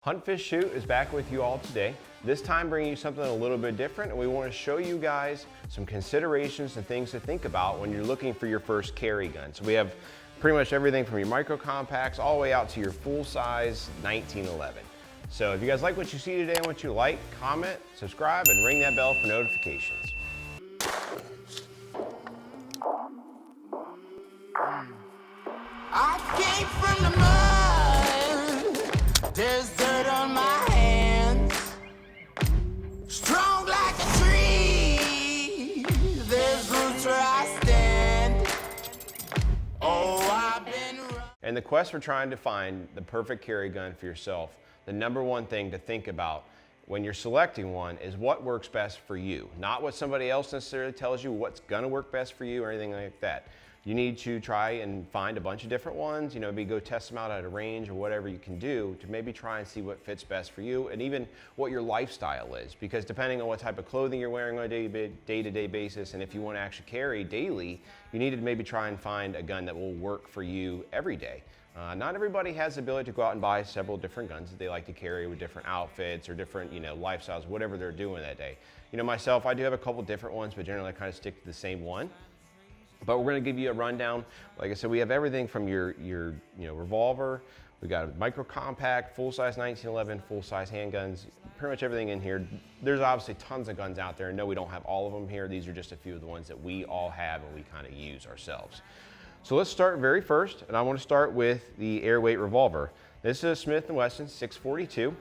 Hunt, Fish, Shoot is back with you all today. This time bringing you something a little bit different, and we want to show you guys some considerations and things to think about when you're looking for your first carry gun. So we have pretty much everything from your micro compacts all the way out to your full-size 1911. So if you guys like what you see today and what you like, comment, subscribe, and ring that bell for notifications. I came from the mud. There's dirt on my hands. Strong like a tree. There's roots where I stand. Oh, I've been running. In the quest for trying to find the perfect carry gun for yourself, the number one thing to think about when you're selecting one is what works best for you, not what somebody else necessarily tells you what's gonna work best for you or anything like that. You need to try and find a bunch of different ones, maybe go test them out at a range or whatever you can do to maybe try and see what fits best for you and even what your lifestyle is, because depending on what type of clothing you're wearing on a day-to-day basis and if you want to actually carry daily, you need to maybe try and find a gun that will work for you every day. Not everybody has the ability to go out and buy several different guns that they like to carry with different outfits or different, lifestyles, whatever they're doing that day. Myself, I do have a couple different ones, but generally I kind of stick to the same one. But we're going to give you a rundown. Like I said, we have everything from your revolver. We got a micro compact, full-size 1911, full-size handguns, pretty much everything in here. There's obviously tons of guns out there. No, we don't have all of them here. These are just a few of the ones that we all have and we kind of use ourselves. So let's start very first, and I want to start with the Weight Revolver. This is a Smith & Wesson 642.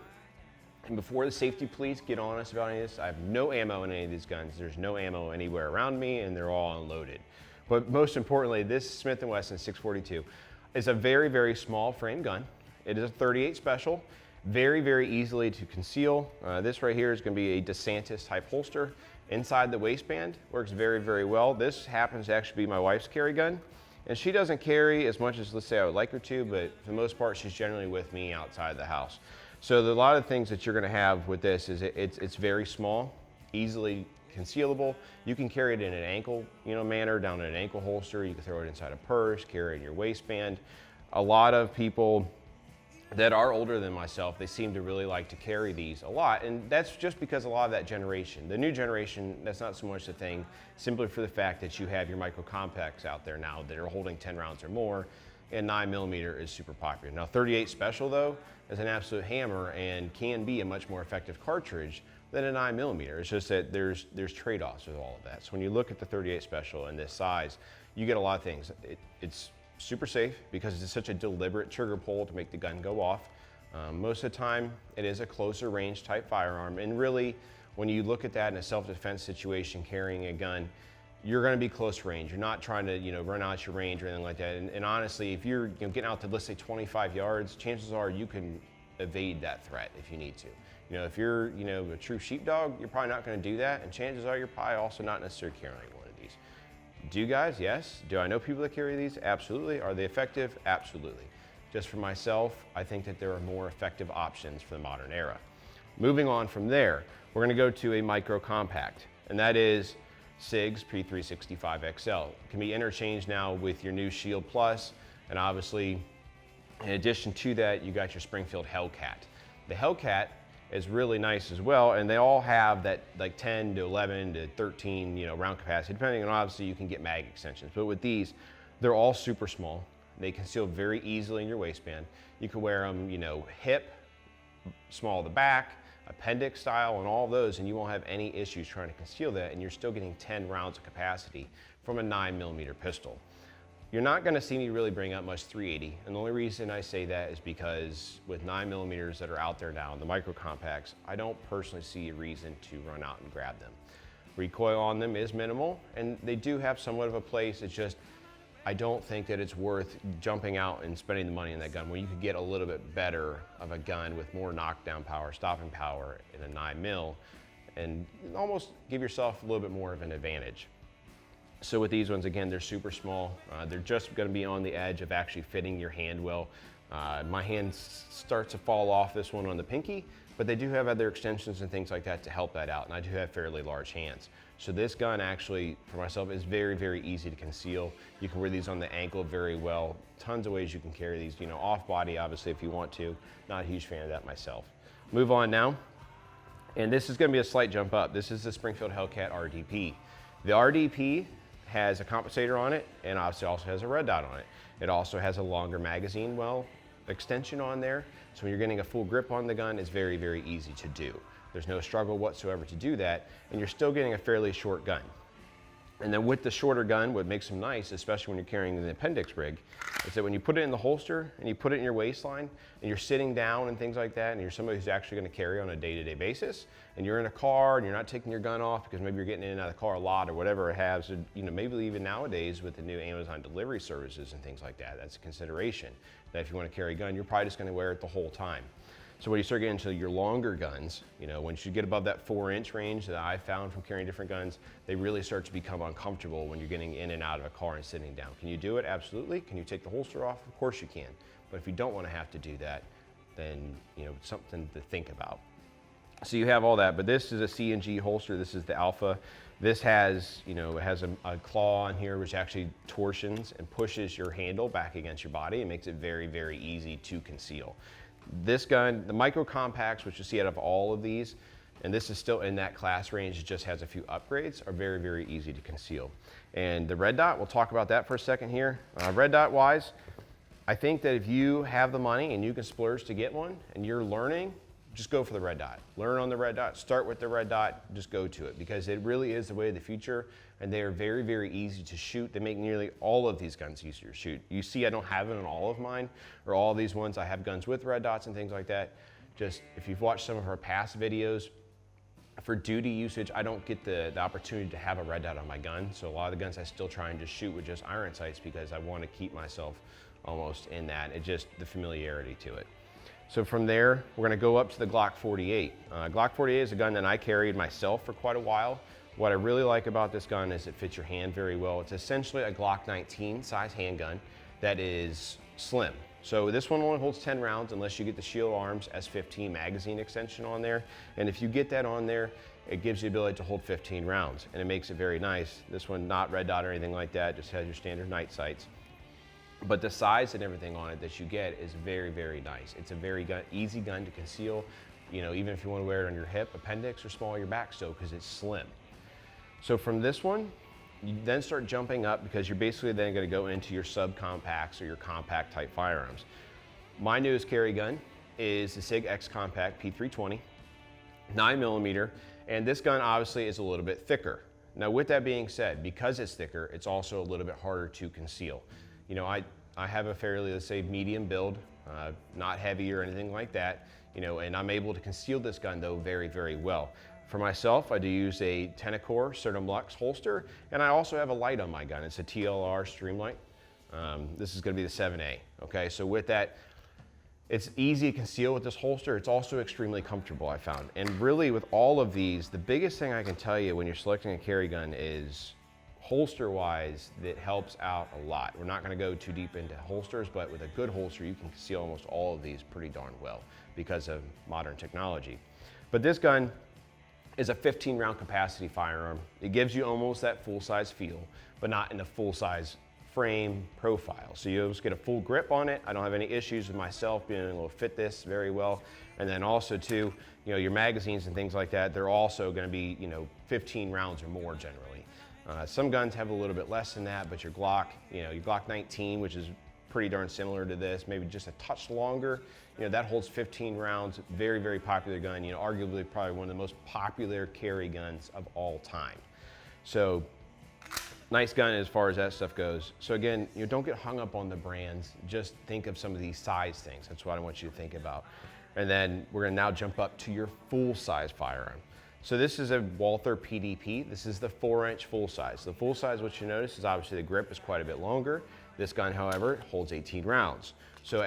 And before the safety police get on us about any of this, I have no ammo in any of these guns. There's no ammo anywhere around me, and they're all unloaded. But most importantly, this Smith & Wesson 642 is a very, very small frame gun. It is a 38 special, very, very easily to conceal. This right here is going to be a DeSantis type holster inside the waistband. Works very, very well. This happens to actually be my wife's carry gun. And she doesn't carry as much as, let's say, I would like her to, but for the most part, she's generally with me outside the house. So a lot of things that you're going to have with this is it's very small, easily concealable. You can carry it in an ankle, manner, down in an ankle holster. You can throw it inside a purse, carry it in your waistband. A lot of people that are older than myself, they seem to really like to carry these a lot, and that's just because a lot of that generation. The new generation, that's not so much the thing, simply for the fact that you have your micro compacts out there now that are holding 10 rounds or more, and 9mm is super popular. Now 38 Special though is an absolute hammer and can be a much more effective cartridge than a 9mm. It's just that there's trade-offs with all of that. So when you look at the 38 Special in this size, you get a lot of things. It's super safe because it's such a deliberate trigger pull to make the gun go off. Most of the time, it is a closer range type firearm. And really, when you look at that in a self-defense situation, carrying a gun, you're gonna be close range. You're not trying to run out your range or anything like that. And honestly, if you're getting out to, let's say, 25 yards, chances are you can evade that threat if you need to. If you're a true sheepdog, you're probably not gonna do that. And chances are you're probably also not necessarily carrying one of these. Do you guys? Yes. Do I know people that carry these? Absolutely. Are they effective? Absolutely. Just for myself, I think that there are more effective options for the modern era. Moving on from there, we're going to go to a micro compact, and that is Sig's P365XL. It can be interchanged now with your new Shield Plus, and obviously, in addition to that, you got your Springfield Hellcat. The Hellcat is really nice as well, and they all have that like 10 to 11 to 13 round capacity, depending on, obviously you can get mag extensions, but with these they're all super small. They conceal very easily in your waistband. You can wear them hip, small at the back, appendix style, and all those, and you won't have any issues trying to conceal that, and you're still getting 10 rounds of capacity from a 9mm pistol. You're not going to see me really bring up much 380, and the only reason I say that is because with 9mm that are out there now in the micro compacts, I don't personally see a reason to run out and grab them. Recoil on them is minimal, and they do have somewhat of a place. It's just, I don't think that it's worth jumping out and spending the money on that gun when you could get a little bit better of a gun with more knockdown power, stopping power in a 9mm, and almost give yourself a little bit more of an advantage. So with these ones, again, they're super small. They're just gonna be on the edge of actually fitting your hand well. My hand starts to fall off this one on the pinky, but they do have other extensions and things like that to help that out, and I do have fairly large hands. So this gun actually, for myself, is very, very easy to conceal. You can wear these on the ankle very well. Tons of ways you can carry these, you know, off body, obviously, if you want to. Not a huge fan of that myself. Move on now, and this is gonna be a slight jump up. This is the Springfield Hellcat RDP. The RDP has a compensator on it, and obviously also has a red dot on it. It also has a longer magazine extension on there, so when you're getting a full grip on the gun, it's very, very easy to do. There's no struggle whatsoever to do that, and you're still getting a fairly short gun. And then with the shorter gun, what makes them nice, especially when you're carrying the appendix rig, is that when you put it in the holster and you put it in your waistline and you're sitting down and things like that, and you're somebody who's actually gonna carry on a day-to-day basis, and you're in a car and you're not taking your gun off because maybe you're getting in and out of the car a lot or whatever it has, you know, maybe even nowadays with the new Amazon delivery services and things like that, that's a consideration. That if you wanna carry a gun, you're probably just gonna wear it the whole time. So when you start getting into your longer guns, you know, once you get above that 4-inch range that I found from carrying different guns, they really start to become uncomfortable when you're getting in and out of a car and sitting down. Can you do it? Absolutely. Can you take the holster off? Of course you can. But if you don't want to have to do that, then, you know, it's something to think about. So you have all that, but this is a C&G holster. This is the Alpha. This has, you know, it has a claw on here which actually torsions and pushes your handle back against your body and makes it very, very easy to conceal. This gun, the micro compacts, which you see out of all of these, and this is still in that class range, it just has a few upgrades, are very, very easy to conceal. And the red dot, we'll talk about that for a second here. Red dot wise, I think that if you have the money and you can splurge to get one and you're learning, just go for the red dot. Learn on the red dot, start with the red dot, just go to it because it really is the way of the future and they are very, very easy to shoot. They make nearly all of these guns easier to shoot. You see I don't have it on all of mine or all of these ones. I have guns with red dots and things like that. Just if you've watched some of our past videos, for duty usage, I don't get the opportunity to have a red dot on my gun. So a lot of the guns I still try and just shoot with just iron sights because I want to keep myself almost in that. It's just the familiarity to it. So from there, we're gonna go up to the Glock 48. Glock 48 is a gun that I carried myself for quite a while. What I really like about this gun is it fits your hand very well. It's essentially a Glock 19 size handgun that is slim. So this one only holds 10 rounds unless you get the Shield Arms S15 magazine extension on there. And if you get that on there, it gives you the ability to hold 15 rounds and it makes it very nice. This one, not red dot or anything like that, just has your standard night sights. But the size and everything on it that you get is very, very nice. It's a very easy gun to conceal, you know, even if you want to wear it on your hip, appendix, or small your back still, because it's slim. So from this one, you then start jumping up because you're basically then going to go into your subcompacts or your compact type firearms. My newest carry gun is the Sig XCompact P320, 9mm, and this gun obviously is a little bit thicker. Now with that being said, because it's thicker, it's also a little bit harder to conceal. You know, I have a fairly, let's say, medium build, not heavy or anything like that, you know, and I'm able to conceal this gun though very, very well. For myself, I do use a Tenacore Certum Lux holster, and I also have a light on my gun. It's a TLR Streamlight. This is gonna be the 7A, okay? So with that, it's easy to conceal with this holster. It's also extremely comfortable, I found. And really with all of these, the biggest thing I can tell you when you're selecting a carry gun is holster-wise, that helps out a lot. We're not gonna go too deep into holsters, but with a good holster, you can conceal almost all of these pretty darn well because of modern technology. But this gun is a 15-round capacity firearm. It gives you almost that full-size feel, but not in the full-size frame profile. So you just get a full grip on it. I don't have any issues with myself being able to fit this very well. And then also too, you know, your magazines and things like that, they're also gonna be, you know, 15 rounds or more generally. Some guns have a little bit less than that, but your Glock, you know, your Glock 19, which is pretty darn similar to this, maybe just a touch longer, you know, that holds 15 rounds, very, very popular gun, you know, arguably probably one of the most popular carry guns of all time. So, nice gun as far as that stuff goes. So again, you know, don't get hung up on the brands, just think of some of these size things. That's what I want you to think about. And then we're gonna now jump up to your full-size firearm. So this is a Walther PDP. This is the 4-inch full size. The full size, what you notice is obviously the grip is quite a bit longer. This gun, however, holds 18 rounds. So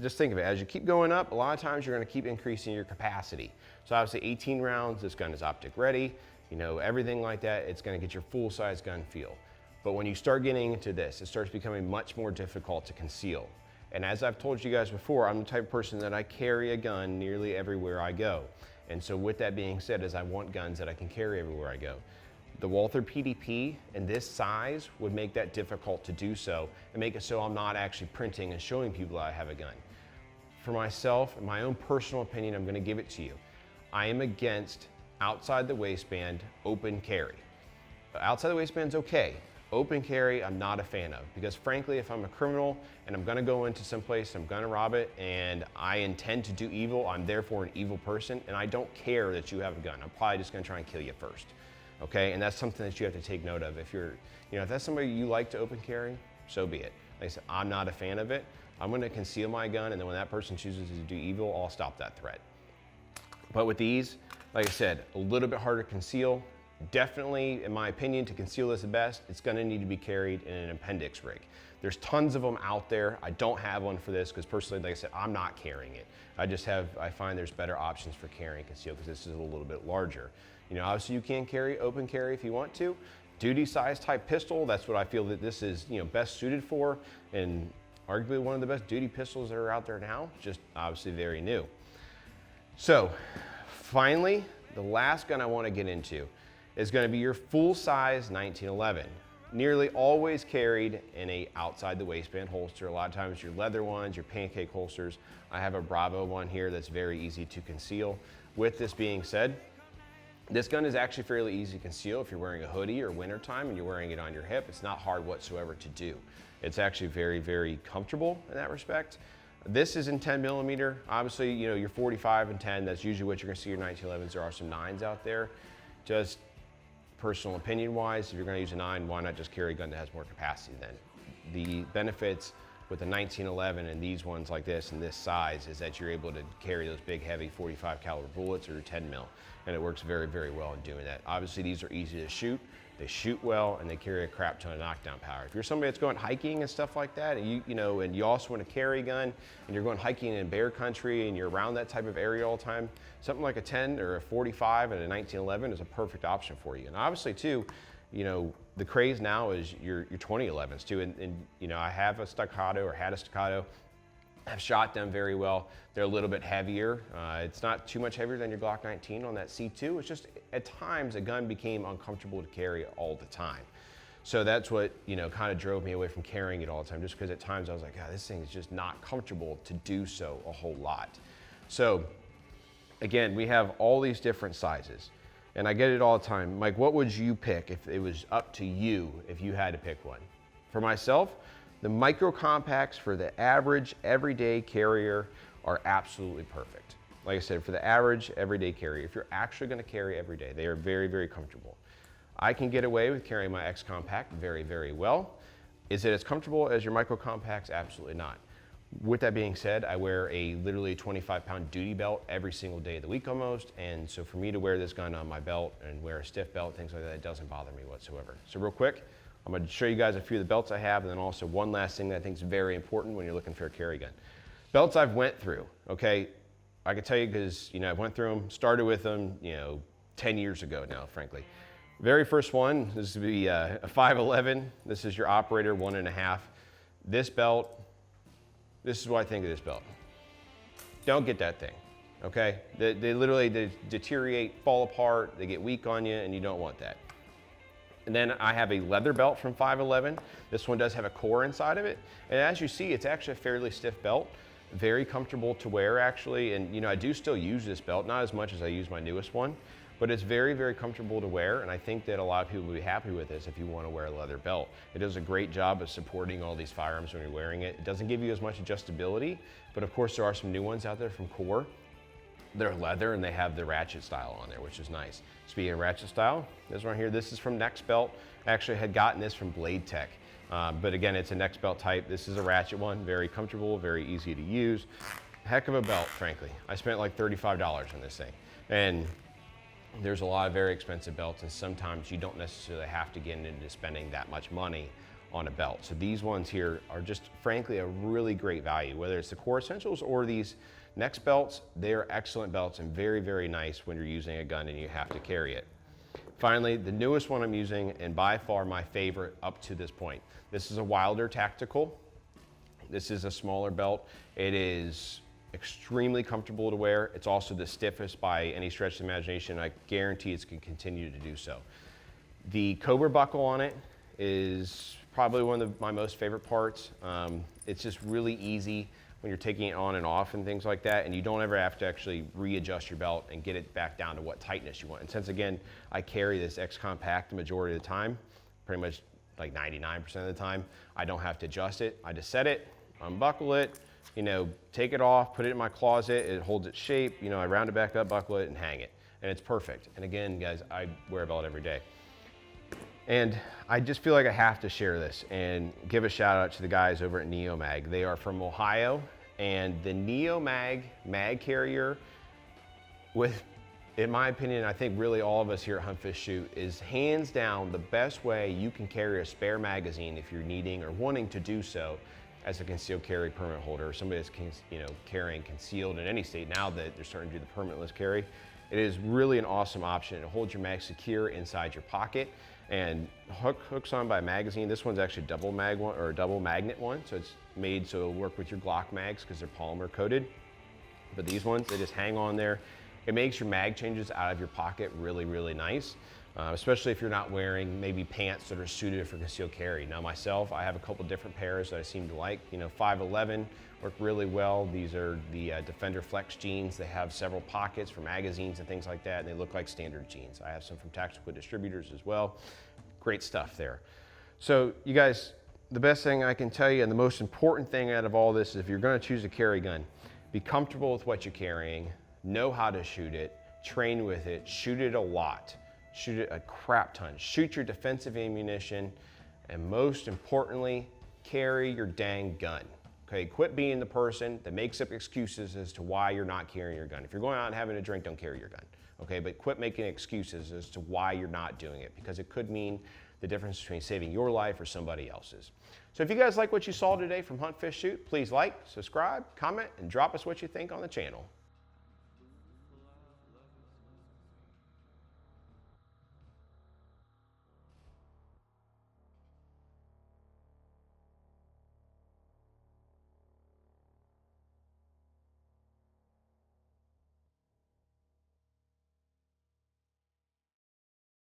just think of it, as you keep going up, a lot of times you're gonna keep increasing your capacity. So obviously 18 rounds, this gun is optic ready, you know, everything like that, it's gonna get your full size gun feel. But when you start getting into this, it starts becoming much more difficult to conceal. And as I've told you guys before, I'm the type of person that I carry a gun nearly everywhere I go. And so with that being said, is I want guns that I can carry everywhere I go. The Walther PDP in this size would make that difficult to do so and make it so I'm not actually printing and showing people that I have a gun. For myself, in my own personal opinion, I'm gonna give it to you. I am against outside the waistband open carry. Outside the waistband's okay. Open carry, I'm not a fan of, because frankly, if I'm a criminal and I'm gonna go into some place, I'm gonna rob it, and I intend to do evil, I'm therefore an evil person, and I don't care that you have a gun. I'm probably just gonna try and kill you first, okay? And that's something that you have to take note of. If you're, if that's somebody you like to open carry, so be it. Like I said, I'm not a fan of it. I'm gonna conceal my gun, and then when that person chooses to do evil, I'll stop that threat. But with these, like I said, a little bit harder to conceal. Definitely, in my opinion, to conceal this the best, it's gonna need to be carried in an appendix rig. There's tons of them out there. I don't have one for this because personally, like I said, I'm not carrying it. I find there's better options for carrying concealed because this is a little bit larger. Obviously you can carry open carry if you want to. Duty size type pistol, that's what I feel that this is, best suited for, and arguably one of the best duty pistols that are out there now, just obviously very new. So finally, the last gun I want to get into is going to be your full-size 1911. Nearly always carried in a outside the waistband holster. A lot of times your leather ones, your pancake holsters. I have a Bravo one here that's very easy to conceal. With this being said, this gun is actually fairly easy to conceal if you're wearing a hoodie or wintertime and you're wearing it on your hip. It's not hard whatsoever to do. It's actually very, very comfortable in that respect. This is in 10mm. Obviously, your 45 and 10, that's usually what you're gonna see your 1911s. There are some 9s out there. Just personal opinion wise, if you're gonna use a 9, why not just carry a gun that has more capacity then? The benefits with the 1911 and these ones like this and this size is that you're able to carry those big heavy 45 caliber bullets or 10 mil, and it works very, very well in doing that. Obviously these are easy to shoot, they shoot well, and they carry a crap ton of knockdown power. If you're somebody that's going hiking and stuff like that, and and you also want to carry a gun, and you're going hiking in bear country and you're around that type of area all the time, something like a 10 or a 45 and a 1911 is a perfect option for you. And obviously too, the craze now is your 2011s too, and I have a staccato or had a staccato. I've shot them very well. They're a little bit heavier. It's not too much heavier than your Glock 19 on that C2. It's just at times a gun became uncomfortable to carry all the time. So that's what kind of drove me away from carrying it all the time, just because at times I was like, God, this thing is just not comfortable to do so a whole lot. So again, we have all these different sizes. And I get it all the time. Mike, what would you pick if it was up to you if you had to pick one? For myself, the micro compacts for the average everyday carrier are absolutely perfect. Like I said, for the average everyday carrier, if you're actually gonna carry every day, they are very, very comfortable. I can get away with carrying my XCompact very, very well. Is it as comfortable as your micro compacts? Absolutely not. With that being said, I wear a literally 25-pound duty belt every single day of the week almost, and so for me to wear this gun on my belt and wear a stiff belt, things like that, it doesn't bother me whatsoever. So real quick, I'm going to show you guys a few of the belts I have, and then also one last thing that I think is very important when you're looking for a carry gun. Belts I've went through, okay? I can tell you because, I went through them, started with them, 10 years ago now, frankly. Very first one, this would be a 511. This is your operator 1.5. This belt, this is what I think of this belt. Don't get that thing, okay? They literally deteriorate, fall apart, they get weak on you, and you don't want that. And then I have a leather belt from 511. This one does have a core inside of it. And as you see, it's actually a fairly stiff belt, very comfortable to wear actually. And I do still use this belt, not as much as I use my newest one, but it's very, very comfortable to wear. And I think that a lot of people will be happy with this if you want to wear a leather belt. It does a great job of supporting all these firearms when you're wearing it. It doesn't give you as much adjustability, but of course there are some new ones out there from Core. They're leather and they have the ratchet style on there, which is nice. Speaking of ratchet style, this one here, this is from Next Belt. I actually had gotten this from Blade Tech. But again, it's a Next Belt type. This is a ratchet one, very comfortable, very easy to use. Heck of a belt, frankly. I spent like $35 on this thing. And there's a lot of very expensive belts, and sometimes you don't necessarily have to get into spending that much money on a belt. So these ones here are just frankly a really great value, whether it's the Core Essentials or these Next belts. They are excellent belts and very, very nice when you're using a gun and you have to carry it. Finally, the newest one I'm using, and by far my favorite up to this point. This is a Wilder Tactical. This is a smaller belt. It is extremely comfortable to wear. It's also the stiffest by any stretch of the imagination. I guarantee it's going to continue to do so. The Cobra buckle on it is probably one of my most favorite parts. It's just really easy when you're taking it on and off and things like that, and you don't ever have to actually readjust your belt and get it back down to what tightness you want. And since again, I carry this XCompact the majority of the time, pretty much like 99% of the time, I don't have to adjust it. I just set it, unbuckle it, you know, take it off, put it in my closet, it holds its shape, you know, I round it back up, buckle it, and hang it. And it's perfect. And again, guys, I wear a belt every day. And I just feel like I have to share this and give a shout out to the guys over at Neomag. They are from Ohio, and the Neomag mag carrier, with, in my opinion, I think really all of us here at Hunt Fish Shoot, is hands down the best way you can carry a spare magazine if you're needing or wanting to do so as a concealed carry permit holder, or somebody that's carrying concealed in any state now that they're starting to do the permitless carry. It is really an awesome option. It holds your mag secure inside your pocket and hooks on by a magazine. This one's actually double mag one, or a double magnet one, so it's made so it'll work with your Glock mags because they're polymer coated. But these ones, they just hang on there. It makes your mag changes out of your pocket really, really nice, especially if you're not wearing maybe pants that are suited for concealed carry. Now myself, I have a couple different pairs that I seem to like. You know, 511 work really well. These are the Defender Flex jeans. They have several pockets for magazines and things like that, and they look like standard jeans. I have some from Tactical Distributors as well. Great stuff there. So you guys, the best thing I can tell you, and the most important thing out of all this, is if you're gonna choose a carry gun, be comfortable with what you're carrying, know how to shoot it, train with it, shoot it a lot, shoot it a crap ton, shoot your defensive ammunition, and most importantly, carry your dang gun. Okay, quit being the person that makes up excuses as to why you're not carrying your gun. If you're going out and having a drink, don't carry your gun. Okay, but quit making excuses as to why you're not doing it, because it could mean the difference between saving your life or somebody else's. So if you guys like what you saw today from Hunt Fish Shoot, please like, subscribe, comment, and drop us what you think on the channel.